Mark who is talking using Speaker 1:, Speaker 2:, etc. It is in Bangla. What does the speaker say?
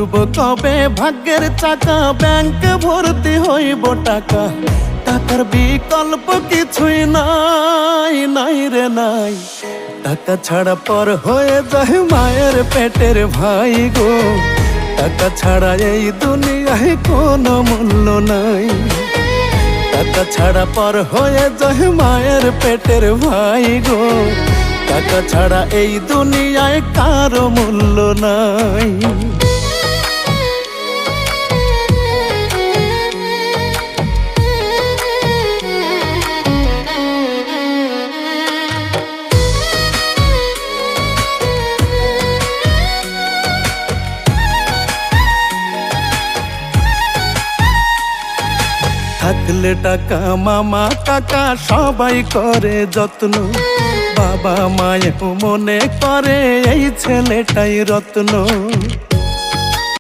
Speaker 1: কবে ভাগ্যের চাকা ব্যাংক ভর্তি হইব টাকা, টাকার বিকল্প কিছুই নাই, নাই রে নাই। টাকা ছাড়া পর হয়ে যায় মায়ের পেটের ভাই গো, টাকা ছাড়া এই দুনিয়ায় কোনো মূল্য নাই। টাকা ছাড়া পর হয়ে যায় মায়ের পেটের ভাই গো, টাকা ছাড়া এই দুনিয়ায় কারো মূল্য নাই। থাকলে টাকা মামা কাকা সবাই করে যত্ন, বাবা মায়েও মনে করে এই ছেলেটাই রত্ন।